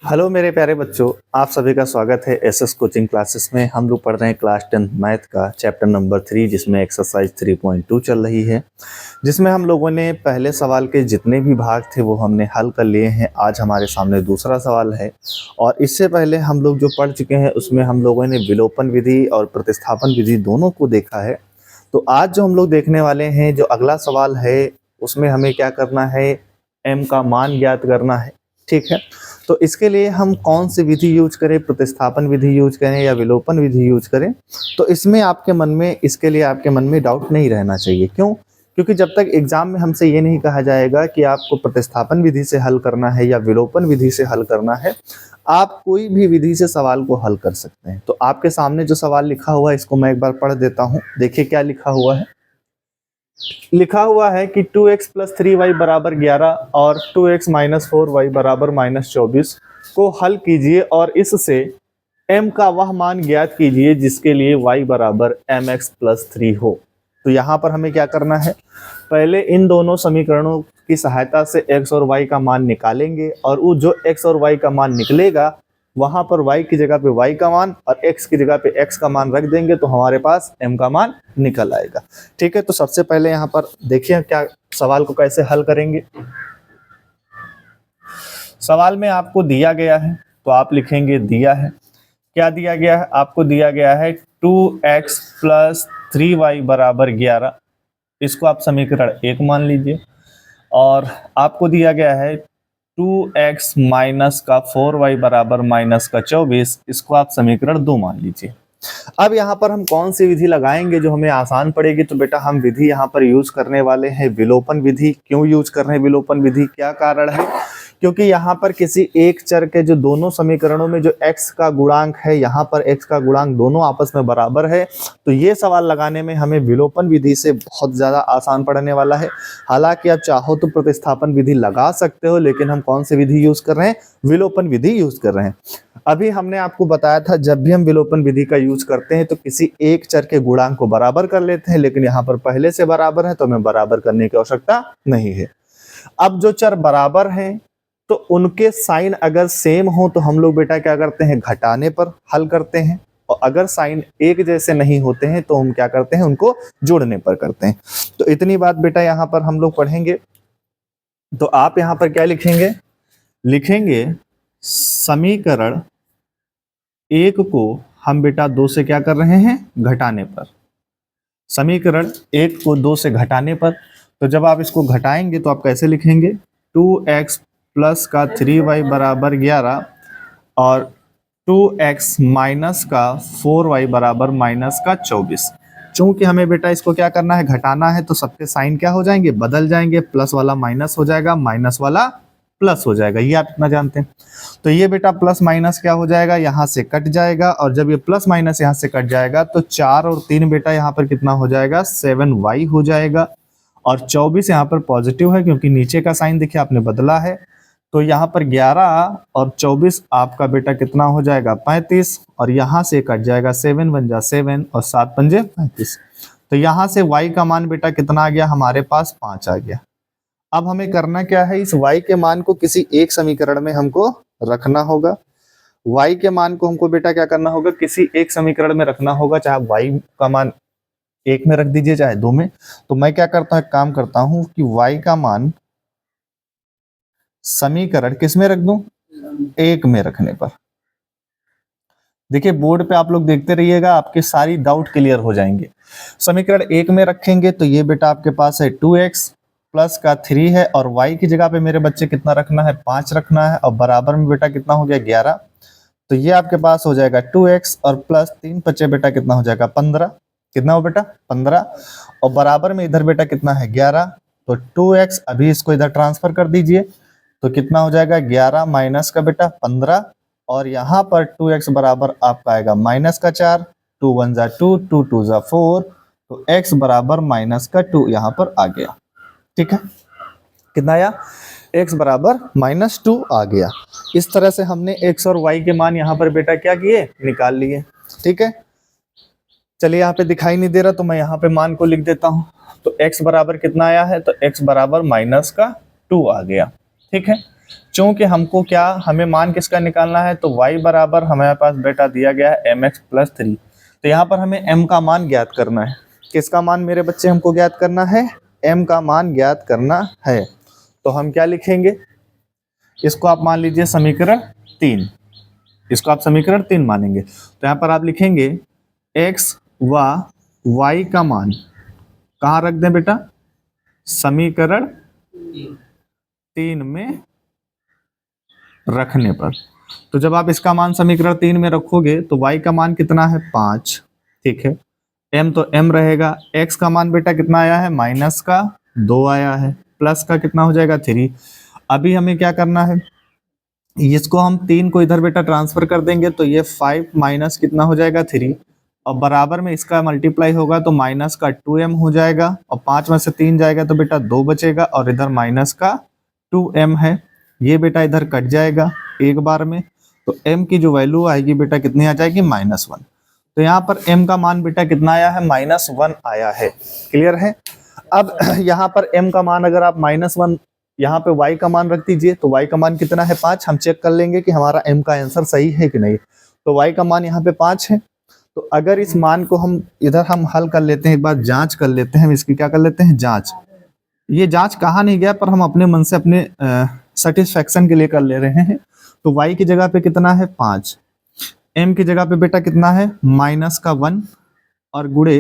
Hello मेरे प्यारे बच्चों, आप सभी का स्वागत है एसएस कोचिंग क्लासेस में। हम लोग पढ़ रहे हैं क्लास 10 मैथ का चैप्टर नंबर 3, जिसमें एक्सरसाइज 3.2 चल रही है, जिसमें हम लोगों ने पहले सवाल के जितने भी भाग थे वो हमने हल कर लिए हैं। आज हमारे सामने दूसरा सवाल है और इससे पहले हम लोग जो पढ़ चुके हैं उसमें हम लोगों ने विलोपन विधि और प्रतिस्थापन विधि दोनों को देखा है। तो आज जो हम लोग देखने वाले हैं, जो अगला सवाल है, उसमें हमें क्या करना है, m का मान ज्ञात करना है। ठीक है, तो इसके लिए हम कौन सी विधि यूज करें, प्रतिस्थापन विधि यूज करें या विलोपन विधि यूज करें? तो इसमें आपके मन में, इसके लिए आपके मन में डाउट नहीं रहना चाहिए। क्यों? क्योंकि जब तक एग्जाम में हमसे ये नहीं कहा जाएगा कि आपको प्रतिस्थापन विधि से हल करना है या विलोपन विधि से हल करना है, आप कोई भी विधि से सवाल को हल कर सकते हैं। तो आपके सामने जो सवाल लिखा हुआ है इसको मैं एक बार पढ़ देता हूँ। देखिए क्या लिखा हुआ है। लिखा हुआ है कि 2x प्लस 3y बराबर 11 और 2x माइनस 4y बराबर माइनस 24 को हल कीजिए और इससे m का वह मान ज्ञात कीजिए जिसके लिए y बराबर mx प्लस 3 हो। तो यहाँ पर हमें क्या करना है, पहले इन दोनों समीकरणों की सहायता से x और y का मान निकालेंगे और वो जो x और y का मान निकलेगा वहां पर y की जगह पे y का मान और x की जगह पे x का मान रख देंगे तो हमारे पास m का मान निकल आएगा। ठीक है, तो सबसे पहले यहाँ पर देखिए क्या सवाल को कैसे हल करेंगे। सवाल में आपको दिया गया है तो आप लिखेंगे दिया है। क्या दिया गया है? आपको दिया गया है 2x प्लस 3y बराबर 11, इसको आप समीकरण 1 मान लीजिए। और आपको दिया गया है 2x माइनस का 4y बराबर माइनस का 24, इसको आप समीकरण 2 मान लीजिए। अब यहाँ पर हम कौन सी विधि लगाएंगे जो हमें आसान पड़ेगी? तो बेटा हम विधि यहाँ पर यूज करने वाले हैं विलोपन विधि। क्यों यूज कर रहे हैं विलोपन विधि, क्या कारण है? क्योंकि यहाँ पर किसी एक चर के जो दोनों समीकरणों में जो x का गुणांक है, यहाँ पर x का गुणांक दोनों आपस में बराबर है, तो ये सवाल लगाने में हमें विलोपन विधि से बहुत ज्यादा आसान पड़ने वाला है। हालांकि आप चाहो तो प्रतिस्थापन विधि लगा सकते हो, लेकिन हम कौन सी विधि यूज कर रहे हैं? विलोपन विधि यूज कर रहे हैं। अभी हमने आपको बताया था जब भी हम विलोपन विधि का यूज करते हैं तो किसी एक चर के गुणांक को बराबर कर लेते हैं, लेकिन यहाँ पर पहले से बराबर है तो हमें बराबर करने की आवश्यकता नहीं है। अब जो चर बराबर हैं तो उनके साइन अगर सेम हो तो हम लोग बेटा क्या करते हैं, घटाने पर हल करते हैं, और अगर साइन एक जैसे नहीं होते हैं तो हम क्या करते हैं, उनको जोड़ने पर करते हैं। तो इतनी बात बेटा यहाँ पर हम लोग पढ़ेंगे। तो आप यहाँ पर क्या लिखेंगे? लिखेंगे समीकरण 1 को हम बेटा 2 से क्या कर रहे हैं, घटाने पर। समीकरण 1 को 2 से घटाने पर, तो जब आप इसको घटाएंगे तो आप कैसे लिखेंगे, 2x प्लस का 3y बराबर 11 और 2x माइनस का 4y बराबर माइनस का 24। चूंकि हमें बेटा इसको क्या करना है, घटाना है, तो सबके साइन क्या हो जाएंगे, बदल जाएंगे। प्लस वाला माइनस हो जाएगा, माइनस वाला प्लस हो जाएगा, ये आप इतना जानते हैं। तो ये बेटा प्लस माइनस क्या हो जाएगा, यहाँ से कट जाएगा, और जब ये प्लस माइनस यहाँ से कट जाएगा तो 4 और 3 बेटा यहाँ पर कितना हो जाएगा, 7y हो जाएगा। और 24 यहाँ पर पॉजिटिव है क्योंकि नीचे का साइन देखिए आपने बदला है। तो यहाँ पर 11 और 24 आपका बेटा कितना हो जाएगा, 35, और यहाँ से कट जाएगा 7 बन जा 7 और 7 पंजे 35। तो यहाँ से y का मान बेटा कितना आ गया, हमारे पास 5 आ गया। अब हमें करना क्या है, इस y के मान को किसी एक समीकरण में हमको रखना होगा। y के मान को हमको बेटा क्या करना होगा, किसी एक समीकरण में रखना होगा। चाहे y का मान 1 में रख दीजिए चाहे 2 में। तो मैं क्या करता हूँ, एक काम करता हूँ कि y का मान समीकरण किस में रख दूं, 1 में रखने पर। देखिए बोर्ड पे आप लोग देखते रहिएगा, आपके सारी डाउट क्लियर हो जाएंगे। समीकरण 1 में रखेंगे तो ये बेटा आपके पास है 2x प्लस का 3 है, और y की जगह पे मेरे बच्चे कितना रखना है, 5 रखना है, और बराबर में बेटा कितना हो गया, 11। तो ये आपके पास हो जाएगा 2x और प्लस 3 बच्चे बेटा कितना हो जाएगा, 15। कितना हो बेटा, 15, और बराबर में इधर बेटा कितना है, 11। तो 2x अभी इसको इधर ट्रांसफर कर दीजिए, तो कितना हो जाएगा, 11 माइनस का बेटा 15, और यहाँ पर 2x बराबर आपका आएगा माइनस का 4, 2 1 जा 2, 2 2 जा 4, तो x बराबर माइनस का 2 यहाँ पर आ गया। ठीक है, कितना आया, x बराबर -2 आ गया। इस तरह से हमने x और y के मान यहाँ पर बेटा क्या किए, निकाल लिए। ठीक है, चलिए यहाँ पे दिखाई नहीं दे रहा तो मैं यहाँ पे मान को लिख देता हूँ। तो x बराबर कितना आया है, तो x बराबर -2 आ गया। ठीक है, चूंकि हमको क्या, हमें मान किसका निकालना है, तो y बराबर हमारे पास बेटा दिया गया है mx प्लस 3। तो यहाँ पर हमें m का मान ज्ञात करना है। किसका मान मेरे बच्चे हमको ज्ञात करना है, m का मान ज्ञात करना है। तो हम क्या लिखेंगे, इसको आप मान लीजिए समीकरण 3, इसको आप समीकरण 3 मानेंगे। तो यहाँ पर आप लिखेंगे x व y का मान कहाँ रख दें बेटा, समीकरण 3 में रखने पर। तो जब आप इसका मान समीकरण 3 में रखोगे तो y का मान कितना है 5, ठीक है। m तो m रहेगा, x का मान बेटा कितना आया है, माइनस का 2 आया है, प्लस का कितना हो जाएगा 3। अभी हमें क्या करना है, इसको हम 3 को इधर बेटा ट्रांसफर कर देंगे तो ये 5 माइनस कितना हो जाएगा 3, और बराबर में इसका मल्टीप्लाई होगा तो माइनस का 2m हो जाएगा, और 5 में से 3 जाएगा तो बेटा 2 बचेगा, और इधर माइनस का 2m है, ये बेटा इधर कट जाएगा एक बार में। तो m की जो वैल्यू आएगी बेटा कितनी आ जाएगी, -1। तो यहाँ पर m का मान बेटा कितना आया है, -1 आया है। क्लियर है। अब यहाँ पर m का मान अगर आप -1 यहाँ पे y का मान रख दीजिए तो y का मान कितना है 5। हम चेक कर लेंगे कि हमारा m का आंसर सही है कि नहीं। तो y का मान यहाँ पे 5 है। तो अगर इस मान को हम इधर हम हल कर लेते हैं, एक बार जांच कर लेते हैं, हम इसकी क्या कर लेते हैं जांच। ये जांच कहा नहीं गया पर हम अपने मन से अपने सेटिस्फेक्शन के लिए कर ले रहे हैं। तो y की जगह पे कितना है 5, m की जगह पे बेटा कितना है -1, और गुणे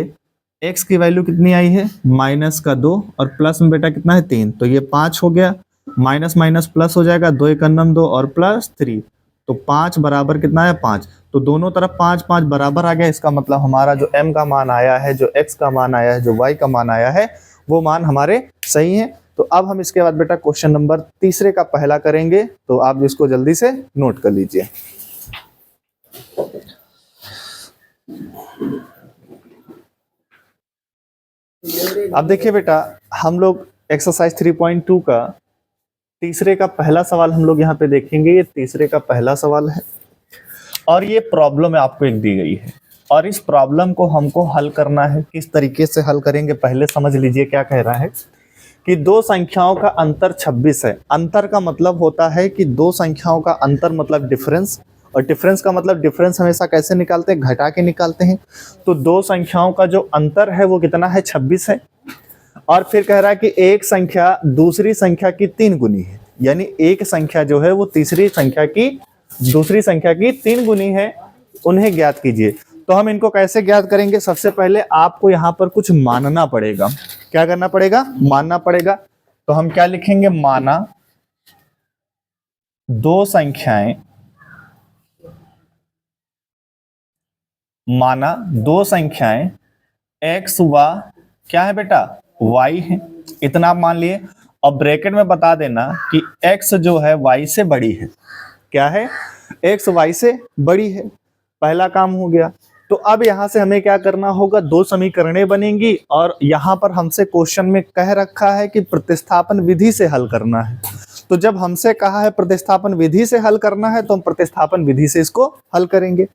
x की वैल्यू कितनी आई है -2, और प्लस में बेटा कितना है 3। तो ये 5 हो गया, माइनस माइनस प्लस हो जाएगा, 2 × 2 और प्लस 3, तो 5 बराबर कितना है 5। तो दोनों तरफ 5 5 बराबर आ गया। इसका मतलब हमारा जो m का मान आया है, जो x का मान आया है, जो y का मान आया है, वो मान हमारे सही है। तो अब हम इसके बाद बेटा क्वेश्चन नंबर 3 का पहला करेंगे। तो आप इसको जल्दी से नोट कर लीजिए। अब देखिए बेटा, हम लोग एक्सरसाइज 3.2 का तीसरे का पहला सवाल हम लोग यहाँ पे देखेंगे। ये तीसरे का पहला सवाल है और ये प्रॉब्लम आपको एक दी गई है, और इस प्रॉब्लम को हमको हल करना है। किस तरीके से हल करेंगे पहले समझ लीजिए। क्या कह रहा है कि दो संख्याओं का अंतर 26 है। अंतर का मतलब होता है कि दो संख्याओं का अंतर मतलब डिफरेंस, और डिफरेंस का मतलब डिफरेंस हमेशा कैसे निकालते हैं, घटा के निकालते हैं। तो दो संख्याओं का जो अंतर है वो कितना है 26 है। और फिर कह रहा है कि एक संख्या दूसरी संख्या की 3 गुनी है, यानी एक संख्या जो है वो तीसरी संख्या की दूसरी संख्या की 3 गुनी है। उन्हें ज्ञात कीजिए। तो हम इनको कैसे ज्ञात करेंगे, सबसे पहले आपको यहाँ पर कुछ मानना पड़ेगा। क्या करना पड़ेगा, मानना पड़ेगा। तो हम क्या लिखेंगे, माना दो संख्याएं, माना दो संख्याएं x व क्या है बेटा y है। इतना आप मान लिए, और ब्रैकेट में बता देना कि x जो है y से बड़ी है। क्या है, x y से बड़ी है। पहला काम हो गया। तो अब यहां से हमें क्या करना होगा, दो समीकरणें बनेंगी, और यहां पर हमसे क्वेश्चन में कह रखा है कि प्रतिस्थापन विधि से हल करना है। तो जब हमसे कहा है प्रतिस्थापन विधि से हल करना है तो हम प्रतिस्थापन विधि से इसको हल करेंगे।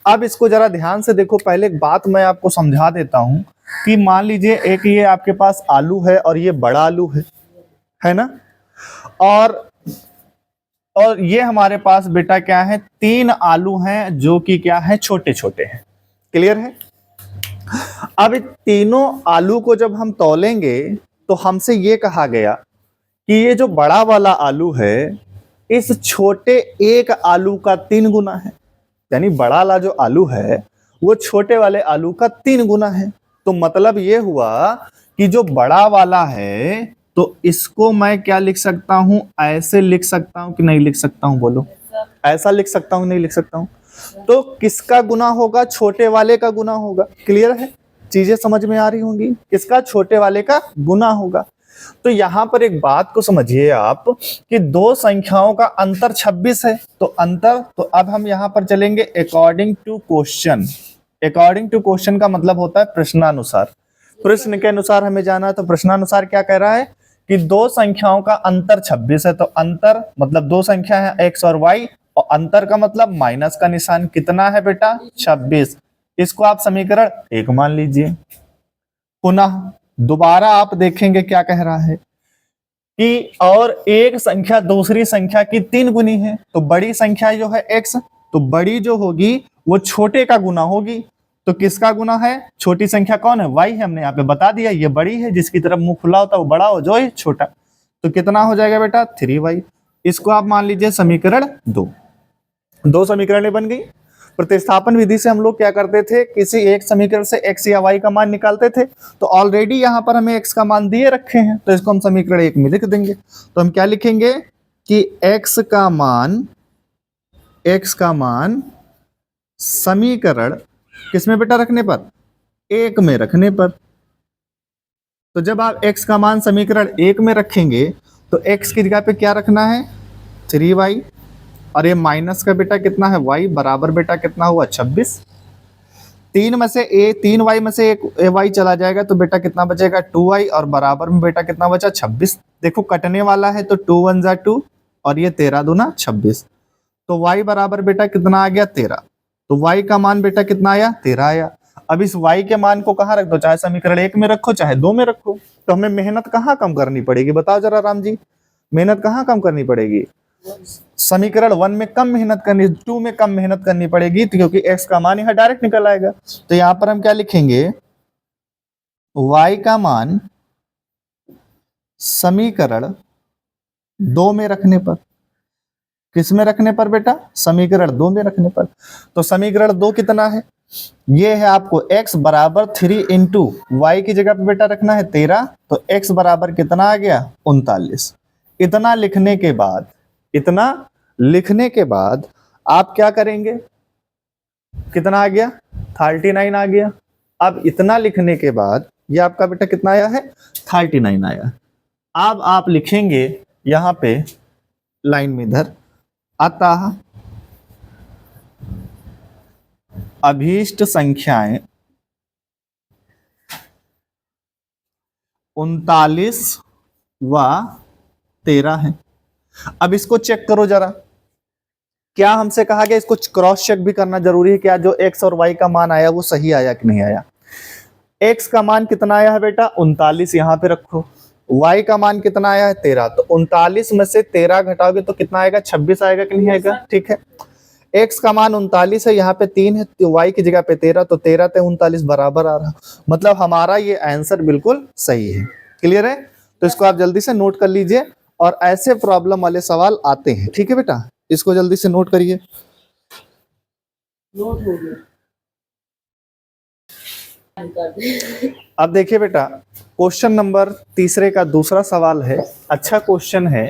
अब इसको जरा ध्यान से देखो। पहले एक बात मैं आपको समझा देता हूं कि मान लीजिए एक ये आपके पास आलू है और ये बड़ा आलू है ना, और ये हमारे पास बेटा क्या है, 3 आलू हैं जो कि क्या है, छोटे छोटे हैं। क्लियर है। अब तीनों आलू को जब हम तौलेंगे तो हमसे ये कहा गया कि ये जो बड़ा वाला आलू है इस छोटे एक आलू का 3 गुना है। यानी बड़ा वाला जो आलू है वो छोटे वाले आलू का 3 गुना है। तो मतलब ये हुआ कि जो बड़ा वाला है तो इसको मैं क्या लिख सकता हूं, ऐसे लिख सकता हूं कि नहीं लिख सकता हूं, बोलो। ऐसा लिख सकता हूं नहीं लिख सकता हूं। तो किसका गुना होगा, छोटे वाले का गुना होगा। क्लियर है, चीजें समझ में आ रही होंगी। किसका, छोटे वाले का गुना होगा। तो यहां पर एक बात को समझिए आप कि दो संख्याओं का अंतर 26 है। तो अंतर, तो अब हम यहां पर चलेंगे according to question. According to question का मतलब होता है प्रश्नानुसार। प्रश्न के अनुसार हमें जाना है। तो प्रश्नानुसार क्या कह रहा है कि दो संख्याओं का अंतर 26 है। तो अंतर मतलब दो संख्या है x और y, और अंतर का मतलब माइनस का निशान कितना है बेटा 26। इसको आप समीकरण 1 मान लीजिए। पुनः दोबारा आप देखेंगे क्या कह रहा है कि और एक संख्या दूसरी संख्या की 3 गुनी है, तो बड़ी संख्या जो है x, तो बड़ी जो होगी वो छोटे का गुना होगी। तो किसका गुना है? छोटी संख्या कौन है? y है, हमने यहाँ पे बता दिया, ये बड़ी है, जिसकी तरफ मुंह खुला होता है वो बड़ा हो, जो है छोटा। तो कितना हो जाएगा बेटा? 3y। इसको आप मान लीजिए समीकरण 2 समीकरणें बन गई। प्रतिस्थापन विधि से हम लोग क्या करते थे, किसी एक समीकरण से x या y का मान निकालते थे। तो ऑलरेडी यहाँ पर हमें x का मान दिए रखे हैं, तो इसको हम समीकरण 1 में लिख देंगे। तो हम क्या लिखेंगे कि x का मान समीकरण किसमें बेटा रखने पर? 1 में रखने पर। तो जब आप x का मान समीकरण 1 में रखेंगे तो x की जगह पे क्या रखना है? 3y, और ये माइनस का बेटा कितना है? y, बराबर बेटा कितना हुआ? 26। 3 में से 3y में से एक y चला जाएगा तो बेटा कितना बचेगा? 2y, और बराबर में बेटा कितना बचा? 26। देखो कटने वाला है तो 2 1 जा 2, और ये 13 दूना 26। तो y बराबर बेटा कितना आ गया? 13। तो y का मान बेटा कितना आया? 13 आया। अब इस y के मान को कहाँ रख दो, चाहे समीकरण 1 में रखो चाहे 2 में रखो। तो हमें मेहनत कहाँ कम करनी पड़ेगी, बताओ जरा राम जी, मेहनत कहाँ कम करनी पड़ेगी? समीकरण 1 में कम मेहनत करनी, 2 में कम मेहनत करनी पड़ेगी, क्योंकि x का मान यहाँ डायरेक्ट निकल आएगा। तो यहाँ पर हम क्या लिखेंगे? y का मान समीकरण 2 में रखने पर। किस में रखने पर बेटा? समीकरण 2 में रखने पर। तो समीकरण 2 कितना है? ये है आपको x बराबर 3 इंटू वाई की जगह पे बेटा रखना है 13, तो x बराबर कितना आ गया? 39। इतना लिखने के बाद आप क्या करेंगे? कितना आ गया? 39 आ गया। अब इतना लिखने के बाद ये आपका बेटा कितना आया है? 39 आया। अब आप लिखेंगे यहां पे लाइन में इधर, अतः अभीष्ट संख्याएं 39 व 13 है। अब इसको चेक करो जरा, क्या हमसे कहा गया इसको क्रॉस चेक भी करना जरूरी है, क्या जो x और y का मान आया वो सही आया कि नहीं आया। x का मान कितना आया है बेटा? 39, यहां पे रखो। y का मान कितना आया है? 13। तो 39 में से 13 घटाओगे तो कितना आएगा? 26 आएगा कि नहीं आएगा? ठीक है, x का मान 39 है, यहाँ पे 3 है, तो y की जगह पे 13, तो 13 से 39 बराबर आ रहा, मतलब हमारा ये आंसर बिल्कुल सही है। क्लियर है? तो इसको आप जल्दी से नोट कर लीजिए, और ऐसे प्रॉब्लम वाले सवाल आते हैं। ठीक है बेटा, इसको जल्दी से नोट करिए। नोट हो गया। अब देखिए बेटा, क्वेश्चन नंबर 3 का दूसरा सवाल है। अच्छा क्वेश्चन है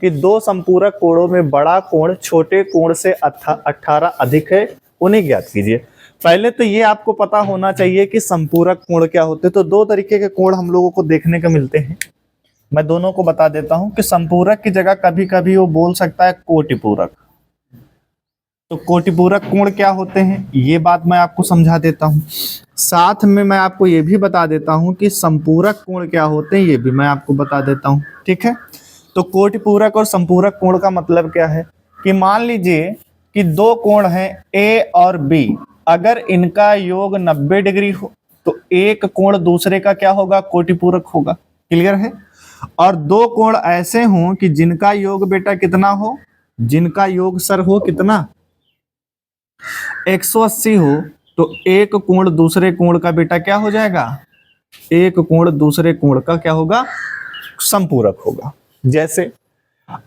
कि दो संपूरक कोणों में बड़ा कोण छोटे कोण से 18 अधिक है, उन्हें ज्ञात कीजिए। पहले तो ये आपको पता होना चाहिए कि संपूरक कोण क्या होते हैं। तो दो तरीके के कोण हम लोगों को देखने को मिलते हैं, मैं दोनों को बता देता हूं कि संपूरक की जगह कभी कभी वो बोल सकता है कोटिपूरक। तो कोटिपूरक कोण क्या होते हैं ये बात मैं आपको समझा देता हूं, साथ में मैं आपको ये भी बता देता हूं कि संपूरक कोण क्या होते हैं, ये भी मैं आपको बता देता हूं। ठीक है, तो कोटिपूरक और संपूरक कोण का मतलब क्या है कि मान लीजिए कि दो कोण हैं ए और बी, अगर इनका योग 90 डिग्री हो तो एक कोण दूसरे का क्या होगा? कोटिपूरक होगा। क्लियर है? और दो कोण ऐसे हों कि जिनका योग बेटा कितना हो, जिनका योग सर हो कितना 180 हो, तो एक कोण दूसरे कोण का बेटा क्या हो जाएगा? एक कोण दूसरे कोण का क्या होगा? संपूरक होगा। जैसे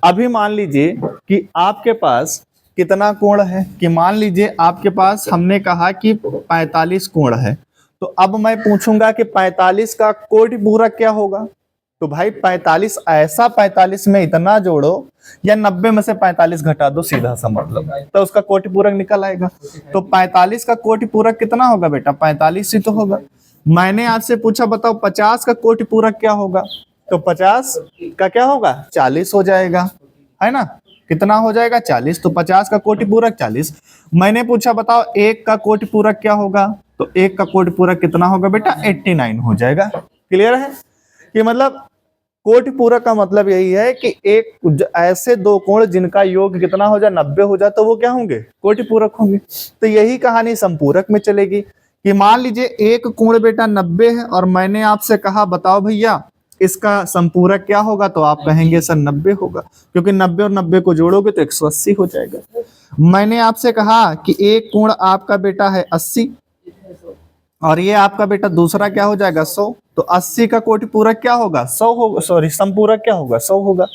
अभी मान लीजिए कि आपके पास कितना कोण है, कि मान लीजिए आपके पास हमने कहा कि 45 कोण है, तो अब मैं पूछूंगा कि 45 का कोटिपूरक क्या होगा? तो भाई 45 ऐसा 45 में इतना जोड़ो या 90 में से 45 घटा दो, सीधा सा मतलब, तो उसका कोटिपूरक निकल आएगा। तो 45 का कोटिपूरक कितना होगा बेटा? 45 ही तो होगा। मैंने आपसे पूछा बताओ 50 का कोटिपूरक क्या होगा? तो 50 का क्या होगा? 40 हो जाएगा, है ना? कितना हो जाएगा? 40। तो 50 का कोटिपूरक 40। मैंने पूछा बताओ 1 का कोटिपूरक क्या होगा? तो 1 का कोटिपूरक कितना होगा बेटा? 89 हो जाएगा। क्लियर है? कि मतलब कोटिपूरक का मतलब यही है कि एक ऐसे दो कोण जिनका योग कितना हो जाए? 90 हो जाए, तो वो क्या होंगे? कोटिपूरक होंगे। तो यही कहानी संपूरक में चलेगी कि मान लीजिए एक कोण बेटा 90 है और मैंने आपसे कहा बताओ भैया इसका संपूरक क्या होगा, तो आप कहेंगे सर 90 होगा, क्योंकि 90 और 90 को जोड़ोगे तो 180 हो जाएगा। मैंने आपसे कहा कि एक कोण आपका बेटा है 80 और ये आपका बेटा दूसरा क्या हो जाएगा 100, तो 80 का कोटि पूरक क्या होगा 100 होगा, सॉरी संपूरक क्या होगा 100 होगा।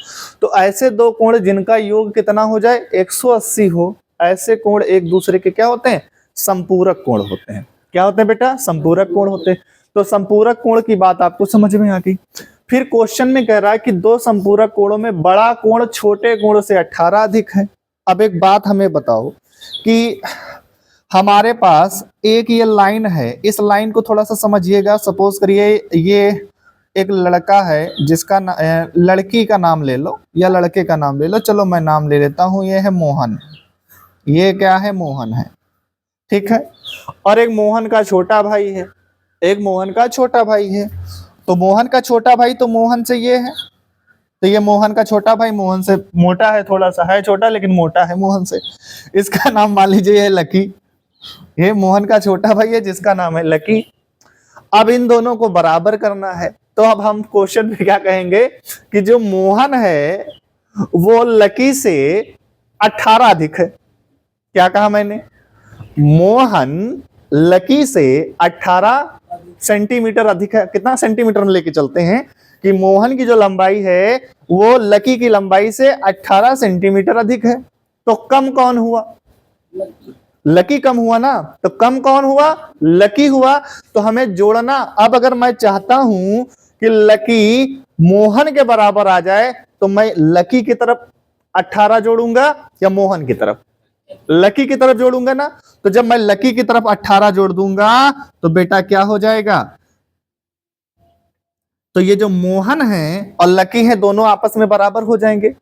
तो ऐसे दो कोण जिनका योग कितना हो जाए 180 हो, ऐसे कोण एक दूसरे के क्या होते हैं, संपूरक कोण होते हैं। क्या होते हैं बेटा, संपूरक कोण होते हैं। तो संपूरक कोण की बात आपको समझ में आ गई। फिर क्वेश्चन में कह रहा है कि दो संपूरक कोणों में बड़ा कोण छोटे कोण से 18 अधिक है। अब एक बात हमें बताओ कि हमारे पास एक ये लाइन है, इस लाइन को थोड़ा सा समझिएगा। सपोज करिए ये एक लड़का है जिसका लड़की का नाम ले लो या लड़के का नाम ले लो, चलो मैं नाम ले लेता हूं, ये है मोहन। ये क्या है, मोहन है, ठीक है। और एक मोहन का छोटा भाई है, एक मोहन का छोटा भाई है। तो मोहन का छोटा भाई तो मोहन से ये है, तो ये मोहन का छोटा भाई मोहन से मोटा है, थोड़ा सा है छोटा लेकिन मोटा है मोहन से। इसका नाम मान लीजिए ये लकी। ये मोहन का छोटा भाई है जिसका नाम है लकी। अब इन दोनों को बराबर करना है, तो अब हम क्वेश्चन में क्या कहेंगे कि जो मोहन है वो लकी से 18 अधिक है। क्या कहा मैंने, मोहन लकी से 18 सेंटीमीटर अधिक है। कितना सेंटीमीटर में लेके चलते हैं कि मोहन की जो लंबाई है वो लकी की लंबाई से 18 सेंटीमीटर अधिक है। तो कम कौन हुआ, लकी कम हुआ ना, तो कम कौन हुआ, लकी हुआ। तो हमें जोड़ना, अब अगर मैं चाहता हूं कि लकी मोहन के बराबर आ जाए तो मैं लकी की तरफ 18 जोड़ूंगा या मोहन की तरफ, लकी की तरफ जोड़ूंगा ना। तो जब मैं लकी की तरफ 18 जोड़ दूंगा तो बेटा क्या हो जाएगा, तो ये जो मोहन है और लकी है दोनों आपस में बराबर हो जाएंगे।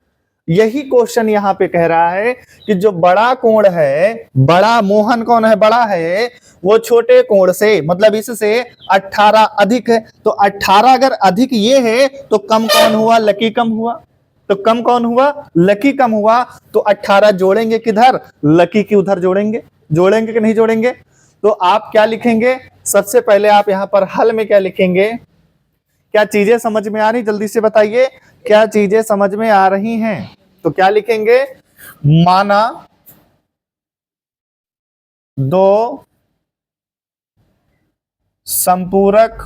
यही क्वेश्चन यहां पे कह रहा है कि जो बड़ा कोण है, बड़ा मोहन कौन है, बड़ा है, वो छोटे कोण से मतलब इससे 18 अधिक है। तो 18 अगर अधिक ये है तो कम कौन हुआ, लकी कम हुआ। तो कम कौन हुआ, लकी कम हुआ। तो 18 जोड़ेंगे किधर, लकी की उधर जोड़ेंगे। जोड़ेंगे कि नहीं जोड़ेंगे। तो आप क्या लिखेंगे, सबसे पहले आप यहां पर हल में क्या लिखेंगे, क्या चीजें समझ में आ रही, जल्दी से बताइए क्या चीजें समझ में आ रही हैं। तो क्या लिखेंगे, माना दो संपूरक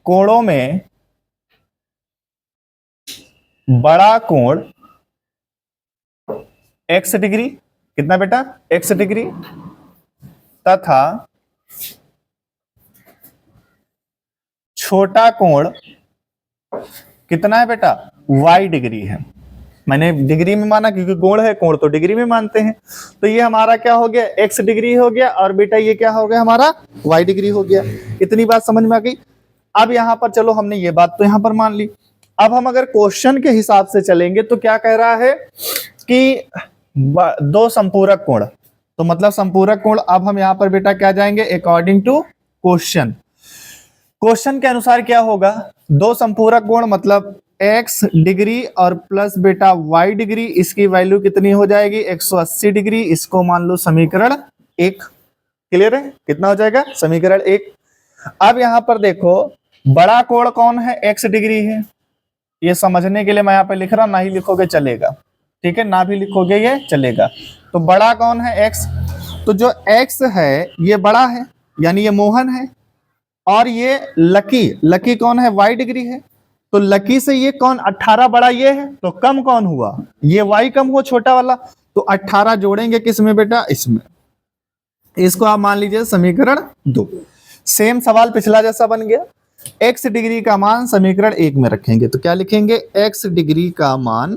कोणों में बड़ा कोण x डिग्री, कितना बेटा, x डिग्री, तथा छोटा कोण कितना है बेटा, y डिग्री है। मैंने डिग्री में माना क्योंकि कोण है, कोण तो डिग्री में मानते हैं। तो ये हमारा क्या हो गया, x डिग्री हो गया और बेटा ये क्या हो गया हमारा, y डिग्री हो गया। इतनी बात समझ में आ गई। अब यहां पर चलो हमने ये बात तो यहां पर मान ली। अब हम अगर क्वेश्चन के हिसाब से चलेंगे तो क्या कह रहा है कि दो संपूरक कोण, तो मतलब संपूरक कोण। अब हम यहां पर बेटा क्या जाएंगे, अकॉर्डिंग टू क्वेश्चन। क्वेश्चन के अनुसार क्या होगा, दो संपूरक कोण मतलब x डिग्री और प्लस बेटा y डिग्री, इसकी वैल्यू कितनी हो जाएगी 180 डिग्री। इसको मान लो समीकरण 1। क्लियर है, कितना हो जाएगा, समीकरण 1। अब यहां पर देखो बड़ा कोण कौन है, x डिग्री है। ये समझने के लिए मैं यहां पर लिख रहा हूं, ना ही लिखोगे चलेगा, ठीक है, ना भी लिखोगे ये चलेगा। तो बड़ा कौन है, x। तो जो x है ये बड़ा है यानी ये मोहन है, और ये लकी, लकी कौन है, y डिग्री है। तो लकी से ये कौन 18 बड़ा ये है, तो कम कौन हुआ, ये y कम हुआ छोटा वाला। तो 18 जोड़ेंगे किसमें बेटा, इसमें। इसको आप मान लीजिए समीकरण 2। सेम सवाल पिछला जैसा बन गया। x डिग्री का मान समीकरण 1 में रखेंगे तो क्या लिखेंगे, x डिग्री का मान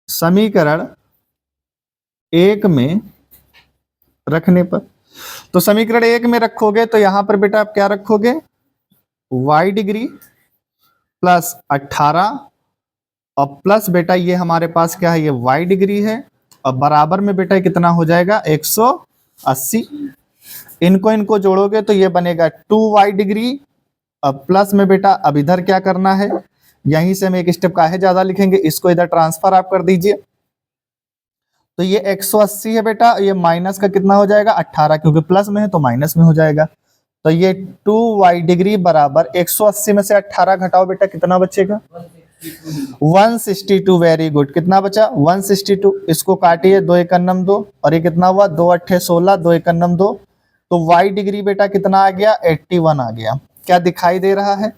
समीकरण 1 में रखने पर, तो समीकरण 1 में रखोगे तो यहां पर बेटा आप क्या रखोगे, y डिग्री प्लस 18 और प्लस बेटा ये हमारे पास क्या है, ये y डिग्री है, और बराबर में बेटा कितना हो जाएगा 180। इनको जोड़ोगे तो ये बनेगा 2y डिग्री। अब प्लस में बेटा अब इधर क्या करना है, यहीं से हम एक स्टेप काहे ज्यादा लिखेंगे, इसको इधर ट्रांसफर आप कर दीजिए। तो ये 180 है बेटा, ये माइनस का कितना हो जाएगा 18, क्योंकि प्लस में है तो माइनस में हो जाएगा। तो ये 2y डिग्री बराबर 180 में से 18 घटाओ बेटा, कितना बचेगा? 162। Very good. कितना बचा? 162। इसको काटिए, 2 × 2 और ये कितना हुआ? 2 × 8 = 16, 2 × 2। तो y डिग्री बेटा कितना आ गया? 81 आ गया। क्या दिखाई दे रहा है?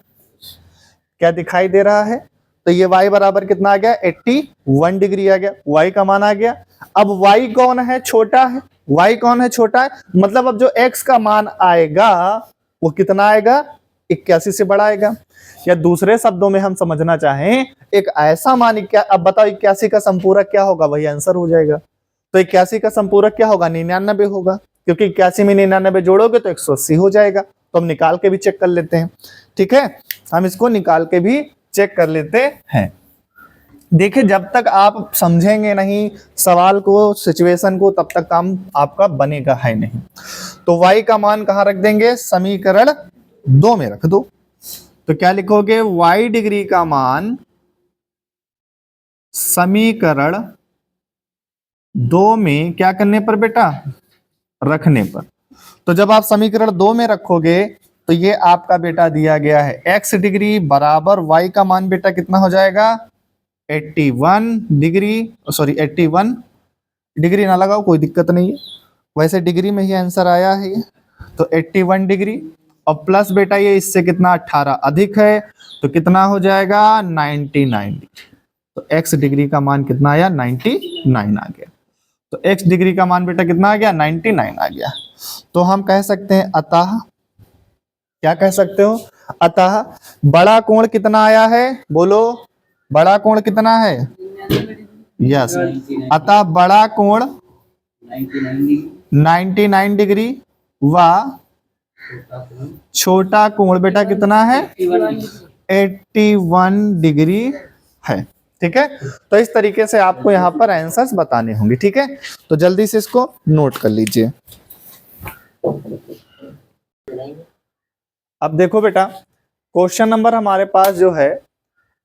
क्या दिखाई दे रहा है? तो ये y बराबर कितना आ गया? 81 डिग्री आ गया। y का मान आ गया। अब y कौन है? छोटा है। y कौन है? छोटा है। मतलब अब जो x का मान आएगा वो कितना आएगा? 81 से बड़ा आएगा। या दूसरे शब्दों में हम समझना चाहें, एक ऐसा मान अब बताओ 81 का संपूरक क्या होगा? वही आंसर हो जाएगा। तो 81 का संपूरक क्या होगा? 99 होगा, क्योंकि 81 में 99 जोड़ोगे तो 180 हो जाएगा। तो हम निकाल के भी चेक कर लेते हैं। ठीक है, हम इसको निकाल के भी चेक कर लेते हैं। देखिए, जब तक आप समझेंगे नहीं सवाल को, सिचुएशन को, तब तक काम आपका बनेगा है नहीं। तो y का मान कहां रख देंगे? समीकरण 2 में रख दो। तो क्या लिखोगे? y डिग्री का मान समीकरण 2 में क्या करने पर बेटा? रखने पर। तो जब आप समीकरण 2 में रखोगे तो ये आपका बेटा दिया गया है x डिग्री बराबर y का मान बेटा कितना हो जाएगा? 81 डिग्री, सॉरी 81 डिग्री ना लगाओ, कोई दिक्कत नहीं है, वैसे डिग्री में ही आंसर आया है ये। तो 81 डिग्री और प्लस बेटा ये इससे कितना? 18 अधिक है, तो कितना हो जाएगा? 99 डिग्री। तो x डिग्री का मान कितना आया? 99 आ गया। तो x डिग्री का मान बेटा कितना आ गया? 99 आ गया। तो हम कह सकते हैं अतः, क्या कह सकते हो? अतः बड़ा कोण कितना आया है? बोलो, बड़ा कोण कितना है? यस, अतः बड़ा कोण 99 डिग्री व छोटा कोण बेटा कितना है? 81 डिग्री है। ठीक है, तो इस तरीके से आपको यहाँ पर आंसर्स बताने होंगे। ठीक है, तो जल्दी से इसको नोट कर लीजिए। अब देखो बेटा, क्वेश्चन नंबर हमारे पास जो है,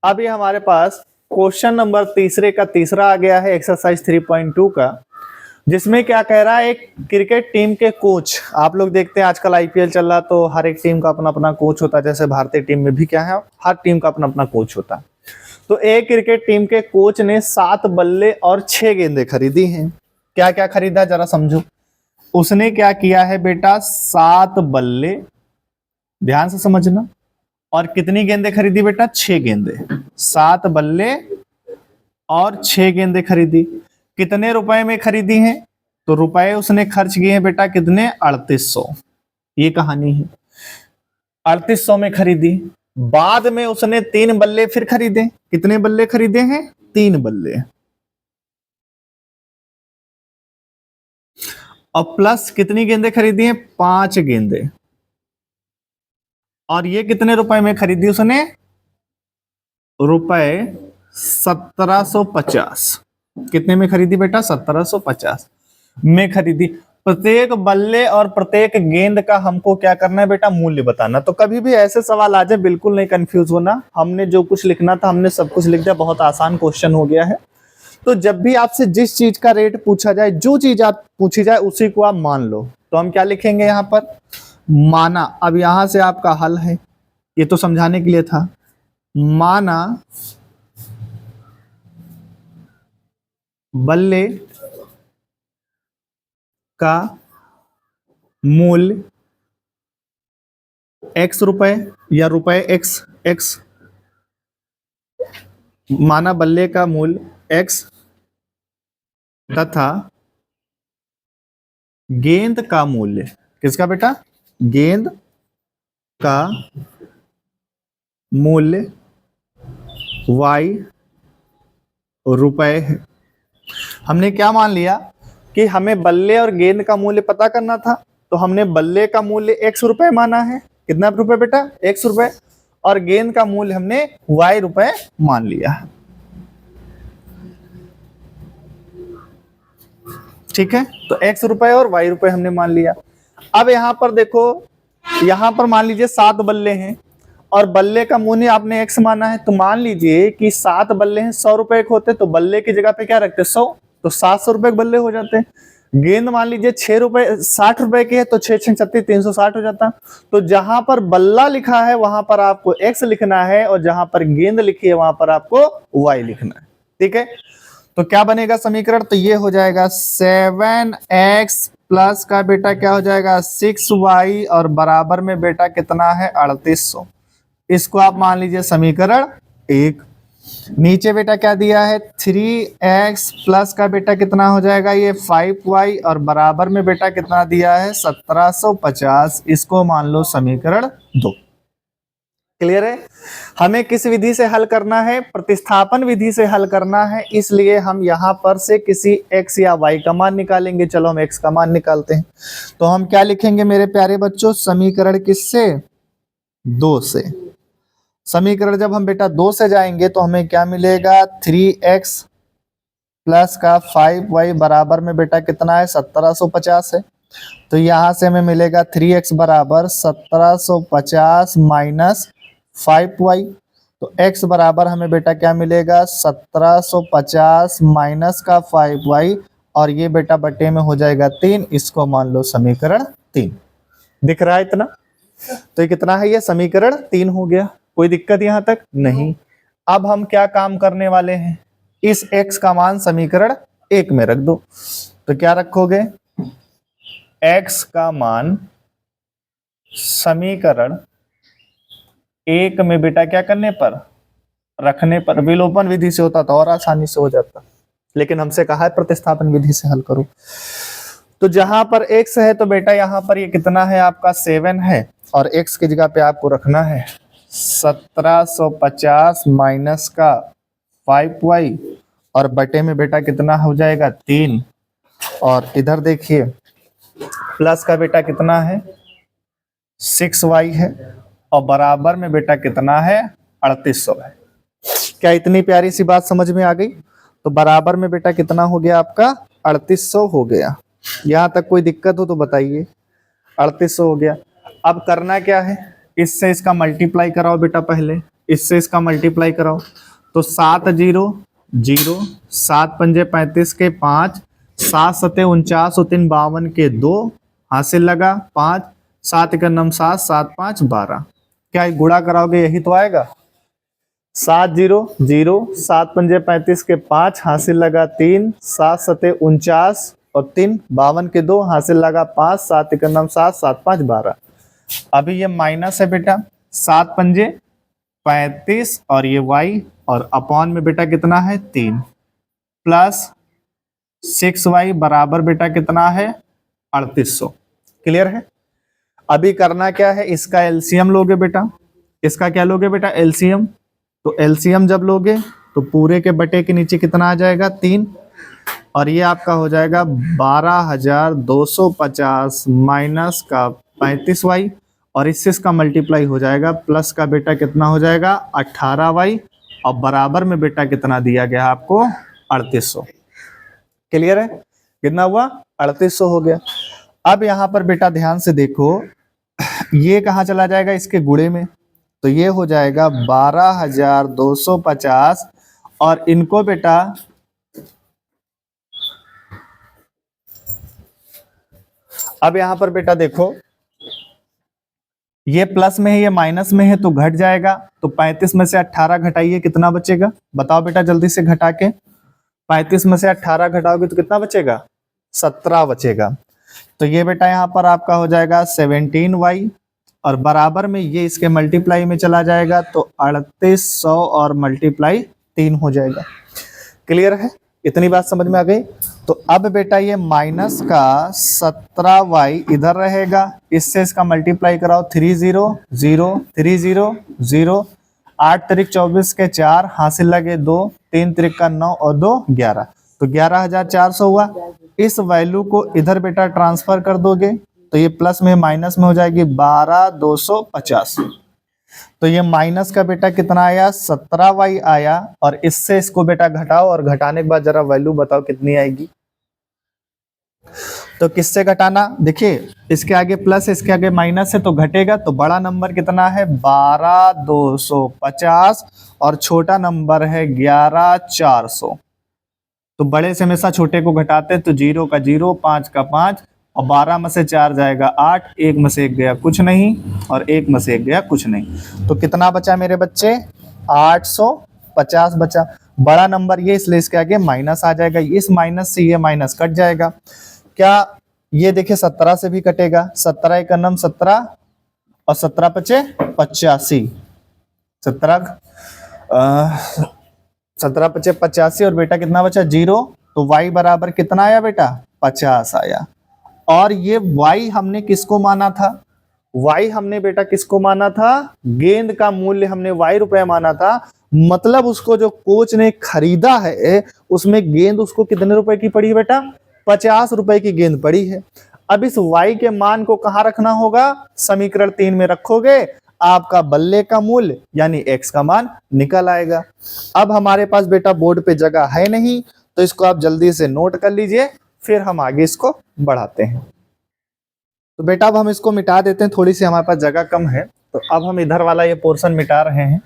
अभी हमारे पास क्वेश्चन नंबर तीसरे का तीसरा आ गया है एक्सरसाइज 3.2 का, जिसमें क्या कह रहा है? एक क्रिकेट टीम के कोच, आप लोग देखते हैं आजकल आईपीएल चल रहा, तो हर एक टीम का अपना अपना कोच होता है। जैसे भारतीय टीम में भी क्या है, हर टीम का अपना अपना कोच होता है। तो एक क्रिकेट टीम के कोच ने 7 बल्ले और 6 गेंदें खरीदी हैं। क्या क्या खरीदा जरा समझो। उसने क्या किया है बेटा? 7 बल्ले, ध्यान से समझना, और कितनी गेंदें खरीदी बेटा? 6 गेंदें। 7 बल्ले और 6 गेंदें खरीदी। कितने रुपए में खरीदी हैं? तो रुपए उसने खर्च किए हैं बेटा कितने? 3800। ये कहानी है, 3800 में खरीदी। बाद में उसने 3 बल्ले फिर खरीदे। कितने बल्ले खरीदे हैं? 3 बल्ले। और प्लस कितनी गेंदें खरीदी हैं? 5 गेंदें। और ये कितने रुपए में खरीदी उसने? रुपए 1750। कितने में खरीदी बेटा? 1750 में खरीदी। प्रत्येक बल्ले और प्रत्येक गेंद का हमको क्या करना है बेटा? मूल्य बताना। तो कभी भी ऐसे सवाल आ जाए बिल्कुल नहीं कंफ्यूज होना। हमने जो कुछ लिखना था हमने सब कुछ लिख दिया, बहुत आसान क्वेश्चन हो गया है। तो जब भी आपसे जिस चीज का रेट पूछा जाए, जो चीज आप पूछी जाए उसी को आप मान लो। तो हम क्या लिखेंगे यहाँ पर? माना। अब यहां से आपका हल है, ये तो समझाने के लिए था। माना बल्ले का मूल्य x रुपए या रुपए x, माना बल्ले का मूल्य x तथा गेंद का मूल्य, किसका बेटा? गेंद का मूल्य y रुपए है। हमने क्या मान लिया कि हमें बल्ले और गेंद का मूल्य पता करना था, तो हमने बल्ले का मूल्य x रुपए माना है। कितना रुपए बेटा? x रुपए। और गेंद का मूल्य हमने y रुपए मान लिया। ठीक है, तो x रुपए और y रुपए हमने मान लिया। अब यहां पर देखो, यहां पर मान लीजिए 7 बल्ले हैं और बल्ले का मूल्य आपने x माना है। तो मान लीजिए कि 7 बल्ले हैं, 100 रुपए के होते, तो बल्ले की जगह पे क्या रखते? 100, तो 700 रुपए के बल्ले हो जाते हैं। गेंद मान लीजिए 6 रुपए 60 रुपए की है तो 6 6 36 360 हो जाता। तो जहां पर बल्ला लिखा है वहां पर आपको x लिखना है और जहां पर गेंद लिखी है वहां पर आपको y लिखना है। ठीक है, तो क्या बनेगा समीकरण, तो ये हो जाएगा 7x प्लस का बेटा क्या हो जाएगा 6y और बराबर में बेटा कितना है 3800। इसको आप मान लीजिए समीकरण 1। नीचे बेटा क्या दिया है 3x प्लस का बेटा कितना हो जाएगा ये 5y और बराबर में बेटा कितना दिया है 1750। इसको मान लो समीकरण 2। क्लियर है। हमें किस विधि से हल करना है, प्रतिस्थापन विधि से हल करना है, इसलिए हम यहां पर से किसी x या y का मान निकालेंगे। चलो हम x का मान निकालते हैं। तो हम क्या लिखेंगे मेरे प्यारे बच्चों, समीकरण किससे 2 से। समीकरण जब हम बेटा 2 से जाएंगे तो हमें क्या मिलेगा 3x प्लस का 5y बराबर में बेटा कितना है 1750 है। तो यहां से हमें मिलेगा 3x बराबर 1750 माइनस 5y। तो x बराबर हमें बेटा क्या मिलेगा 1750 माइनस का 5y और ये बेटा बटे में हो जाएगा 3। इसको मान लो समीकरण 3। दिख रहा है इतना। तो ये कितना है, ये समीकरण 3 हो गया। कोई दिक्कत यहां तक नहीं। अब हम क्या काम करने वाले हैं, इस x का मान समीकरण 1 में रख दो। तो क्या रखोगे, x का मान समीकरण 1 में बेटा क्या करने पर रखने पर, विलोपन विधि से होता तो और आसानी से हो जाता, लेकिन हमसे कहा है प्रतिस्थापन विधि से हल करो। तो जहां पर x है तो बेटा यहां पर ये कितना है आपका 7 है और x की जगह पे आपको रखना है 1750 माइनस का 5y और बटे में बेटा कितना हो जाएगा 3 और इधर देखिए प्लस का बेटा कितना है 6y है और बराबर में बेटा कितना है 3800 है। क्या इतनी प्यारी सी बात समझ में आ गई। तो बराबर में बेटा कितना हो गया आपका 3800 हो गया। यहां तक कोई दिक्कत हो तो बताइए। 3800 हो गया। अब करना क्या है, इससे इसका मल्टीप्लाई कराओ बेटा, पहले इससे इसका मल्टीप्लाई कराओ। तो 7 0 0 7 पंजे 35 के 5 7 सते 49 और 3 52 के 2 हासिल लगा 5 7 का नम 7 7 5 12। क्या गुणा कराओगे यही तो आएगा। 7 0 0 7 पंजे 35 के 5 हासिल लगा 3 7 सते 49 और 3 52 के 2 हासिल लगा 5 7 का नम 7 7 5 12। अभी ये माइनस है बेटा 7 पंजे 35 और ये y और अपॉन में बेटा कितना है 3 प्लस 6y बराबर बेटा कितना है 3800। क्लियर है। अभी करना क्या है, इसका एलसीएम लोगे बेटा। इसका क्या लोगे बेटा एलसीएम। तो एलसीएम जब लोगे तो पूरे के बटे के नीचे कितना आ जाएगा 3 और ये आपका हो जाएगा 12250 माइनस का 35y और इससे इसका मल्टीप्लाई हो जाएगा प्लस का बेटा कितना हो जाएगा 18y और बराबर में बेटा कितना दिया गया आपको 3800। क्लियर है। कितना हुआ 3800 हो गया। अब यहां पर बेटा ध्यान से देखो ये कहां चला जाएगा इसके गुणे में। तो ये हो जाएगा 12250 और इनको बेटा अब यहां पर बेटा देखो ये प्लस में है ये माइनस में है तो घट जाएगा। तो 35 में से 18 घटाइए कितना बचेगा, बताओ बेटा जल्दी से घटा के। 35 में से 18 घटाओगे तो कितना बचेगा 17 बचेगा। तो ये बेटा यहाँ पर आपका हो जाएगा 17y और बराबर में ये इसके मल्टीप्लाई में चला जाएगा तो 3800 और मल्टीप्लाई 3 हो जाएगा। क्लियर है। इतनी बात समझ में आ गई। तो अब बेटा ये माइनस का 17y इधर रहेगा, इससे इसका मल्टीप्लाई कराओ 3 0 0 3 0 0 8 त्रिक 24 के 4 हासिल लगे 2 3 त्रिक का 9 और 2 11 तो 11400 हुआ। इस वैल्यू को इधर बेटा ट्रांसफर कर दोगे तो ये प्लस में माइनस में हो जाएगी 12250। तो ये माइनस का बेटा कितना आया 17y आया और इससे इसको बेटा घटाओ और घटाने के बाद जरा वैल्यू बताओ कितनी आएगी। तो किससे घटाना, देखिए इसके आगे प्लस इसके आगे माइनस है तो घटेगा। तो बड़ा नंबर कितना है 12250 और छोटा नंबर है 11400। तो बड़े से हमेशा छोटे को घटाते हैं, तो 0 का 0, 5 का 5 और 12 में से 4 जाएगा 8, 1 में से 1 गया कुछ नहीं और 1 में से 1 गया कुछ नहीं। तो कितना बचा मेरे बच्चे? 850 बचा। बड़ा नंबर ये इसलिए इसके आगे माइनस आ जाएगा, इस माइनस से ये माइनस कट जाएगा। क्या ये देखिए 17 से भी कटेगा, 17 एक नम 17 और 17 पचे 85, 17 पचे 85 और बेटा कितना बचा? 0। तो y बराबर कितना आया बेटा? 50 आया। और ये y हमने किसको माना था? y हमने बेटा किसको माना था? गेंद का मूल्य हमने y रुपए माना था। मतलब उसको जो कोच ने खरीदा है उसमें गेंद उसको कितने रुपए की पड़ी है बेटा? 50 रुपए की गेंद पड़ी है। अब इस y के मान को कहां रखना होगा? समीकरण 3 में रखोगे, आपका बल्ले का मूल्य यानी x का मान निकल आएगा। अब हमारे पास बेटा बोर्ड पे जगह है नहीं, तो इसको आप जल्दी से नोट कर लीजिए, फिर हम आगे इसको बढ़ाते हैं। तो बेटा अब हम इसको मिटा देते हैं, थोड़ी सी हमारे पास जगह कम है, तो अब हम इधर वाला ये पोर्शन मिटा रहे हैं।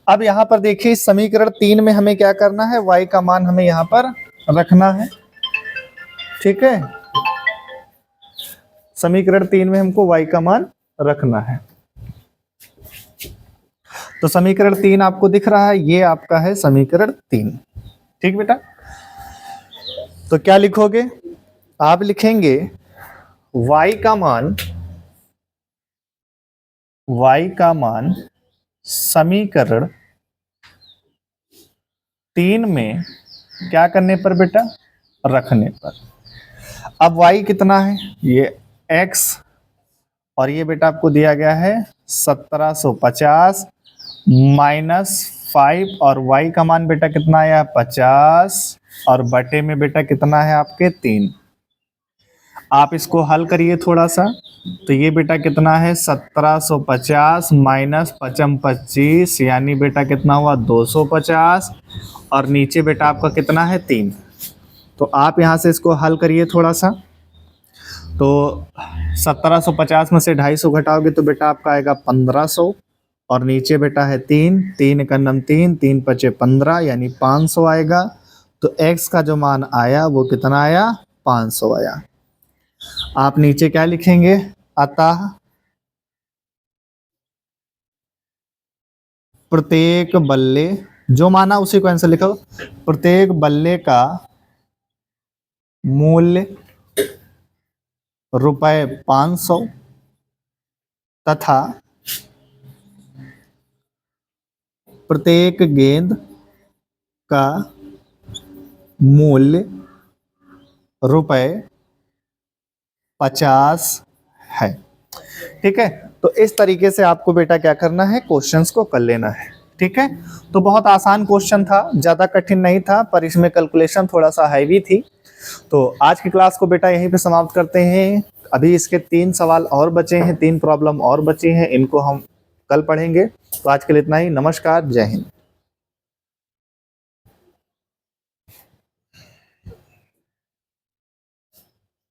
अब यहाँ पर देखिए समीकरण 3 में हमें क्या करना है? y का मान हमें यहाँ पर रखना है, ठीक है। समीकरण 3 में हमको y का मान रखना है। तो समीकरण 3 आपको दिख रहा है, ये आपका है समीकरण 3, ठीक बेटा। तो क्या लिखोगे? आप लिखेंगे y का मान समीकरण 3 में क्या करने पर बेटा? रखने पर। अब y कितना है? ये x और ये बेटा आपको दिया गया है 1750 -5 और y का मान बेटा कितना आया? 50 और बटे में बेटा कितना है आपके? 3। आप इसको हल करिए थोड़ा सा, तो ये बेटा कितना है? 1750 माइनस 25 यानी बेटा कितना हुआ? 250 और नीचे बेटा आपका कितना है? 3। तो आप यहाँ से इसको हल करिए थोड़ा सा। तो 1750 में से 250 घटाओगे तो बेटा आपका आएगा 1500 और नीचे बेटा है 3, 3 का नम 3, 3 पचे 15 यानी 500 आएगा। तो x का जो मान आया वो कितना आया? 500 आया। आप नीचे क्या लिखेंगे? अतः प्रत्येक बल्ले, जो माना उसी को आंसर लिखो, प्रत्येक बल्ले का मूल्य ₹500 तथा प्रत्येक गेंद का मूल्य ₹50 है, ठीक है। तो इस तरीके से आपको बेटा क्या करना है? क्वेश्चंस को कर लेना है, ठीक है। तो बहुत आसान क्वेश्चन था, ज्यादा कठिन नहीं था, पर इसमें कैलकुलेशन थोड़ा सा हैवी थी। तो आज की क्लास को बेटा यहीं पे समाप्त करते हैं। अभी इसके 3 सवाल और बचे हैं, 3 प्रॉब्लम और बची हैं, इनको हम कल पढ़ेंगे। तो आज के लिए इतना ही। नमस्कार, जय हिंद।